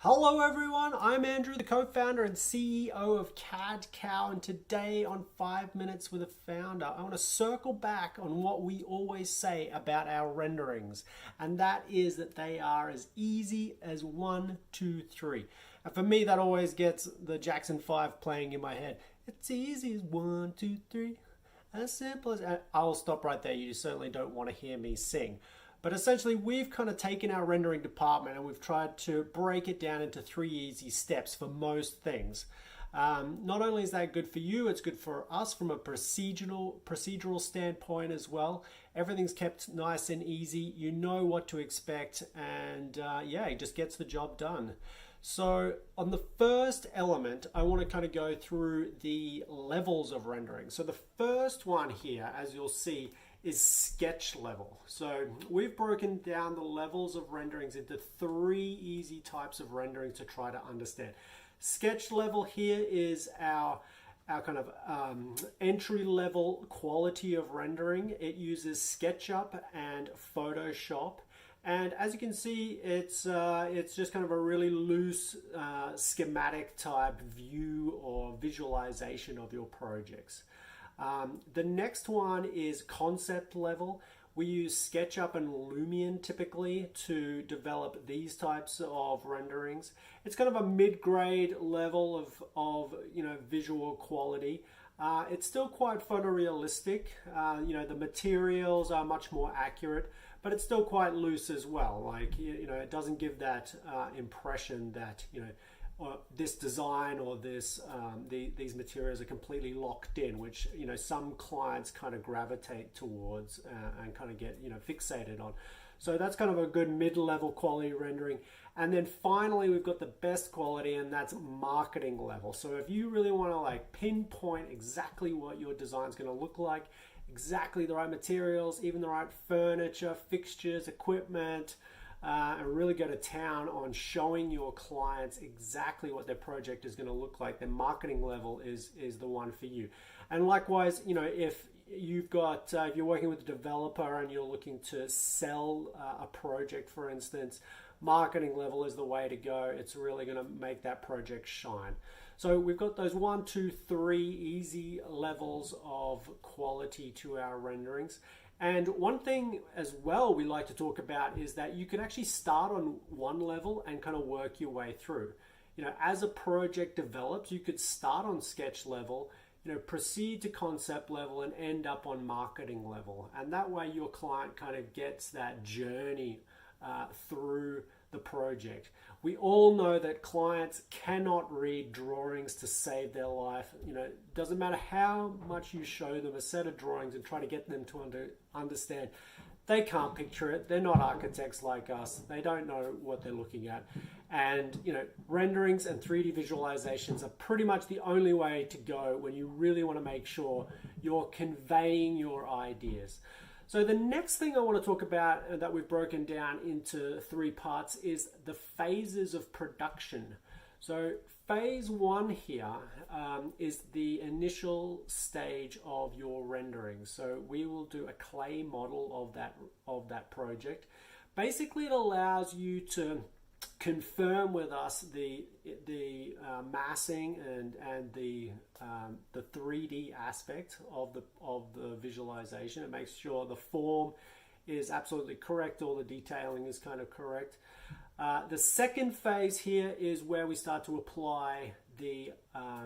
Hello everyone, I'm Andrew, the co-founder and CEO of CAD Cow, and today on 5 Minutes with a Founder, I want to circle back on what we always say about our renderings, and that is that they are as easy as 1, 2, 3. And for me, that always gets the Jackson 5 playing in my head. It's easy as 1, 2, 3, as simple as... I'll stop right there, you certainly don't want to hear me sing. But essentially, we've kind of taken our rendering department and we've tried to break it down into 3 easy steps for most things. Not only is that good for you, it's good for us from a procedural standpoint as well. Everything's kept nice and easy. You know what to expect, and yeah, it just gets the job done. So on the first element, I want to kind of go through the levels of rendering. So the first one here, as you'll see, is sketch level. So we've broken down the levels of renderings into 3 easy types of rendering to try to understand. Sketch level here is our kind of entry level quality of rendering. It uses SketchUp and Photoshop. And as you can see, it's just kind of a really loose schematic type view or visualization of your projects. The next one is concept level. We use SketchUp and Lumion typically to develop these types of renderings. It's kind of a mid-grade level of visual quality. It's still quite photorealistic. The materials are much more accurate, but it's still quite loose as well. Like, it doesn't give that impression that, or this design or these materials are completely locked in, which some clients kind of gravitate towards and kind of get fixated on. So that's kind of a good mid-level quality rendering. And then finally, we've got the best quality, and that's marketing level. So if you really want to like pinpoint exactly what your design is going to look like, exactly the right materials, even the right furniture, fixtures, equipment, and really go to town on showing your clients exactly what their project is going to look like, then marketing level is the one for you. And likewise, if if you're working with a developer and you're looking to sell a project, for instance, marketing level is the way to go. It's really going to make that project shine. So we've got those 1, 2, 3 easy levels of quality to our renderings. And one thing as well we like to talk about is that you can actually start on one level and kind of work your way through. As a project develops, you could start on sketch level, proceed to concept level and end up on marketing level. And that way your client kind of gets that journey through the project. We all know that clients cannot read drawings to save their life. It doesn't matter how much you show them a set of drawings and try to get them to understand. They can't picture it. They're not architects like us. They don't know what they're looking at. And renderings and 3D visualizations are pretty much the only way to go when you really want to make sure you're conveying your ideas. So the next thing I want to talk about that we've broken down into 3 parts is the phases of production. So phase 1 here is the initial stage of your rendering. So we will do a clay model of that project. Basically, it allows you to confirm with us the massing and the 3D aspect of the visualization. It makes sure the form is absolutely correct, all the detailing is kind of correct. The second phase here is where we start to apply the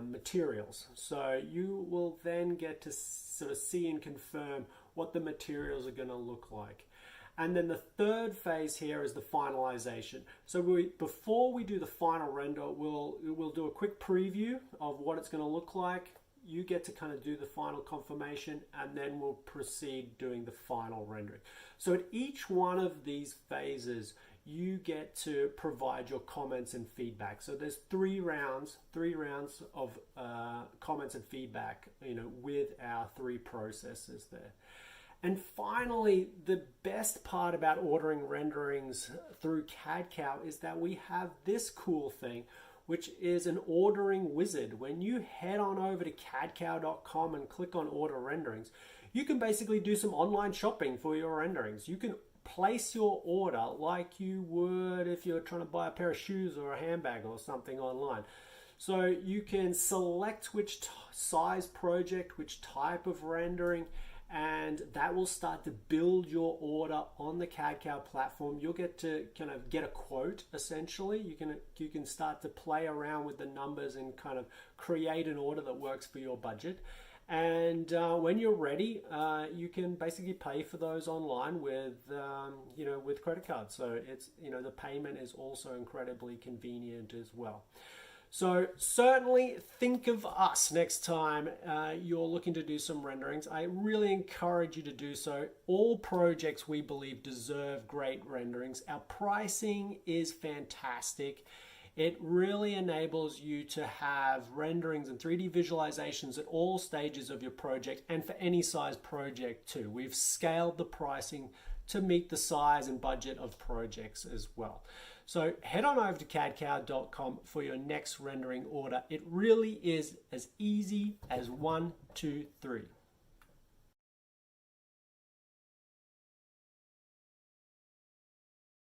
materials. So you will then get to sort of see and confirm what the materials are going to look like. And then the third phase here is the finalization. So before we do the final render, we'll do a quick preview of what it's going to look like. You get to kind of do the final confirmation, and then we'll proceed doing the final rendering. So at each one of these phases, you get to provide your comments and feedback. So there's 3 rounds of comments and feedback, with our 3 processes there. And finally, the best part about ordering renderings through CAD Cow is that we have this cool thing, which is an ordering wizard. When you head on over to cadcow.com and click on order renderings, you can basically do some online shopping for your renderings. You can place your order like you would if you're trying to buy a pair of shoes or a handbag or something online. So you can select which size project, which type of rendering, and that will start to build your order on the CAD-CAO platform. You'll get to kind of get a quote, essentially. You can start to play around with the numbers and kind of create an order that works for your budget. And when you're ready, you can basically pay for those online with with credit cards. So it's the payment is also incredibly convenient as well. So certainly think of us next time you're looking to do some renderings. I really encourage you to do so. All projects we believe deserve great renderings. Our pricing is fantastic. It really enables you to have renderings and 3D visualizations at all stages of your project and for any size project too. We've scaled the pricing to meet the size and budget of projects as well. So head on over to cadcow.com for your next rendering order. It really is as easy as 1, 2, 3.